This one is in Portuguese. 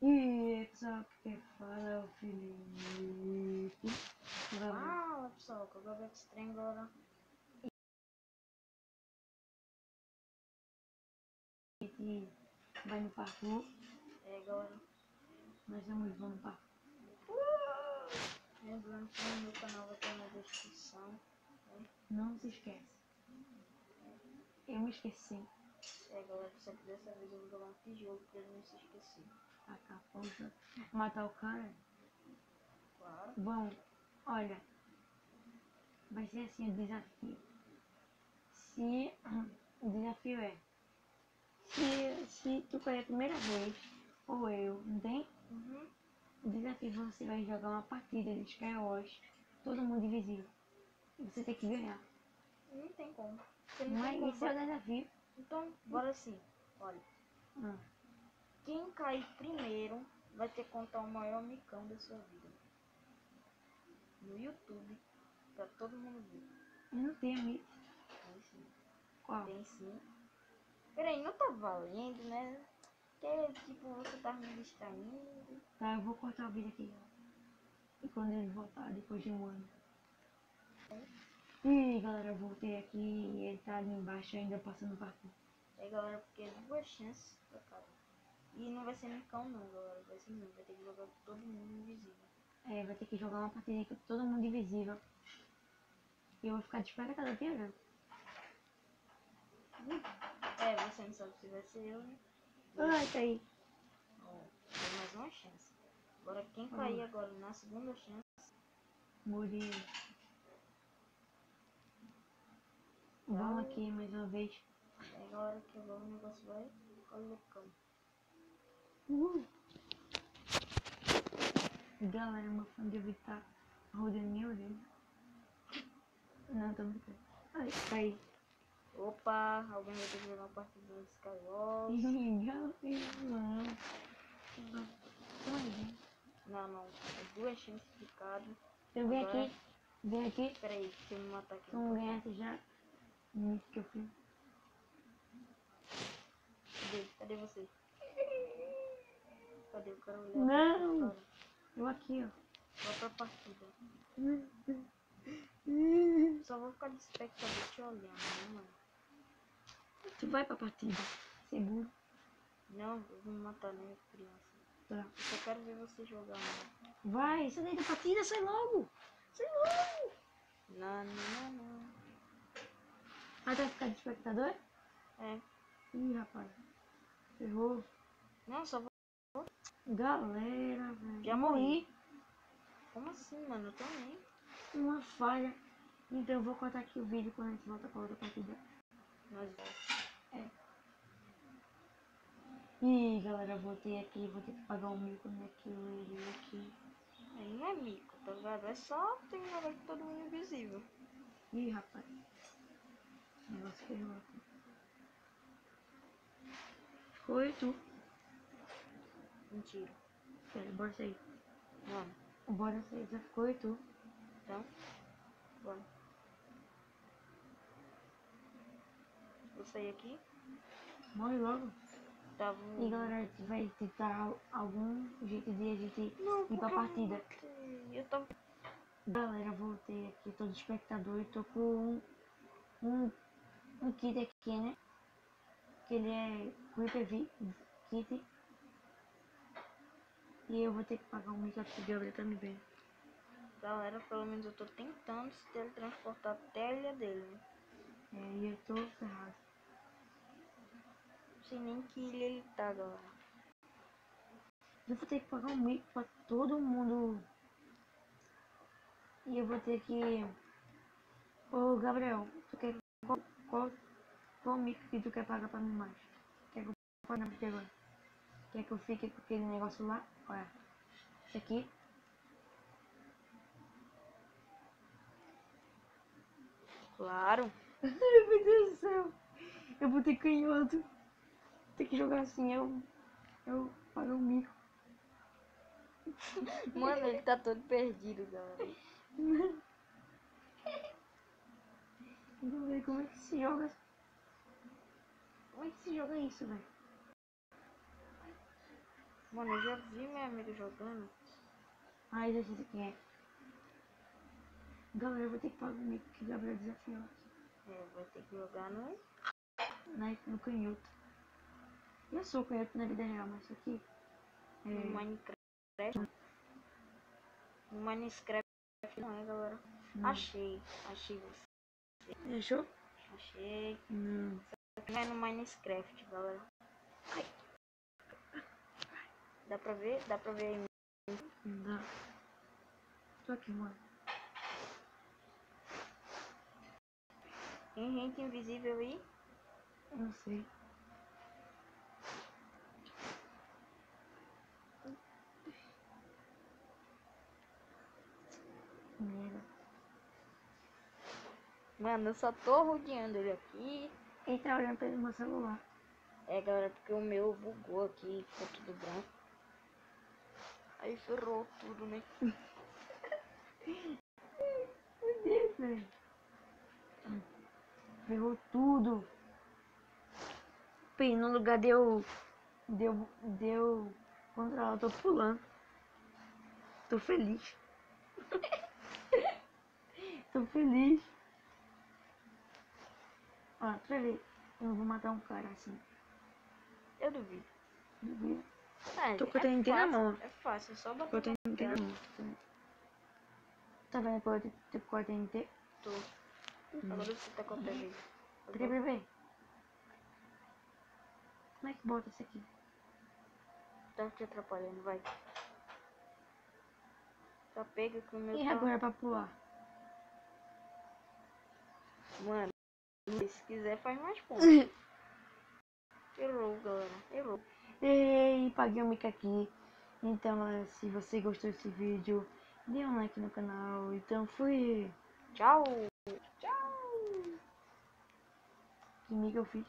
E só que fala o Felipe. Fala pessoal, que eu vou ver esse trem agora. A gente vai no parkour. É agora. Nós vamos no parkour. Lembrando que no meu canal vai ter na descrição. Não se esquece. Eu me esqueci. É galera, só que dessa vez eu vou jogar um tijolo pra ele não se esquecer. Acabou já. Matar o cara. Claro. Bom, olha. Vai ser assim o desafio. Se o desafio é. Se tu cair a primeira vez, ou eu, não tem? Uhum. O desafio você vai jogar uma partida de Skywars, todo mundo invisível. E você tem que ganhar. Não tem como. Você não tem Mas como. esse é o desafio. Então, bora assim. Olha. Ah, Quem cair primeiro vai ter que contar o maior micão da sua vida. No YouTube. Pra todo mundo ver. eu não tenho amigo. Tem sim. Qual? Tem sim. Peraí, não tá valendo, né? Que tipo, você tá me distraindo. Tá, eu vou cortar o vídeo aqui. E quando ele voltar, depois de um ano. Ih, galera, eu voltei aqui e ele tá ali embaixo ainda passando parkour. É galera, porque é duas chances pra cada. E não vai ser micão não, galera. Vai ser não. Vai ter que jogar todo mundo invisível. É, vai ter que jogar uma partida com todo mundo invisível. E eu vou ficar de fora cada dia, né? É, você não sabe se vai ser eu, né? Ai, caí. Ó, tem mais uma chance. Agora quem cair agora na segunda chance. Morri. Vamos aqui mais uma vez. É agora que agora o negócio vai ficar loucão. Galera, meu fã deve estar rodando minha orelha. Não, tô brincando. Ai, caí. Opa, alguém vai ter que jogar uma partida de Skywars. Não. Não. É duas chances de cada. Eu vim Agora, aqui. Vem aqui. peraí, deixa eu me matar aqui. Se não ganhasse já. Muito que eu fiz. Cadê você? Cadê? Eu quero olhar Não! pra Eu aqui, ó. Vou pra partida. Só vou ficar de espectador te olhando, né, mano? Tu vai pra partida. Seguro. Não, eu vou me matar, né, criança? Tá. Eu só quero ver você jogar, mano. Vai, sai daí da partida, sai logo. Sai logo. Não. Ah, vai ficar de espectador? É. Ih, rapaz. Ferrou. Não, só vou... Galera, velho. Já morri. Como assim, mano? Eu também. Uma falha. Então eu vou cortar aqui o vídeo quando a gente volta pra outra partida. Nós voltamos. Ih, galera, voltei aqui. Vou ter que pagar o mico naquele aqui. Aí não é mico, tá ligado? É só tem um negócio de todo mundo invisível. Ih, rapaz. O negócio ferrou aqui. Foi tu. Mentira. Pera, bora sair. Mano, Bora sair. Já ficou e tu. então... Bora. Vou sair aqui. Morre logo. Tava... E galera, a gente vai tentar algum jeito de a gente Não, ir pra partida. Eu tava... Galera, voltei aqui, tô de espectador e tô com um kit aqui, né? Que ele é Creeper Kit. E eu vou ter que pagar um mico aqui, o Gabriel tá me vendo. Galera, pelo menos eu tô tentando se teletransportar até a ilha dele, né? É, e eu tô ferrado. Não sei nem que ilha ele tá, galera. Eu vou ter que pagar um mico pra todo mundo. E eu vou ter que... Ô Gabriel, tu quer... Qual mico que tu quer pagar pra mim mais? Quer que eu pague na partida agora? Quer que eu fique com aquele negócio lá? Olha, esse aqui. Claro. Ai, meu Deus do céu. Eu vou ter canhoto. Tem que jogar assim, eu pago um mico. Mano, ele tá todo perdido, galera. Vamos ver como é que se joga. Como é que se joga isso, velho? Mano, eu já vi meu amigo jogando. Ah, exercício aqui é. Galera, eu vou ter que pagar o mico que o Gabriel desafiou aqui. É, vai ter que jogar no... No canhoto. Eu sou canhoto na vida real, mas isso aqui no é. Minecraft. No Minecraft não é, galera. Não. Achei você. Achou? Achei. Não. Não é no Minecraft, galera. Ai. Dá pra ver? Dá pra ver aí. Não dá. Tô aqui, mano. Tem gente invisível aí? Não sei. Merda. Mano, eu só tô rodeando ele aqui. Ele tá olhando pelo meu celular. É, galera, porque o meu bugou aqui, ficou tudo branco. Aí ferrou tudo, né? Meu Deus, velho. Ferrou tudo. Pô, no lugar deu controlar, eu tô pulando. Tô feliz. Tô feliz. Ó, tu vai ver. Eu não vou matar um cara assim. Eu duvido. Duvido. É, Tô com a TNT na mão. É fácil, é só Com a bater na TNT na tela. mão. Tá vendo que eu tô com a TNT? Tô. Agora você tá com a TV. Peraí, peraí. Como é que bota isso aqui? Tá te atrapalhando, vai. Só pega que o meu E tá... agora pra pular? Mano, se quiser faz mais pontos. Errou, galera. Errou. Ei, paguei o mic aqui. Então, se você gostou desse vídeo, dê um like no canal. Então, fui. Tchau. Que mic eu fiz?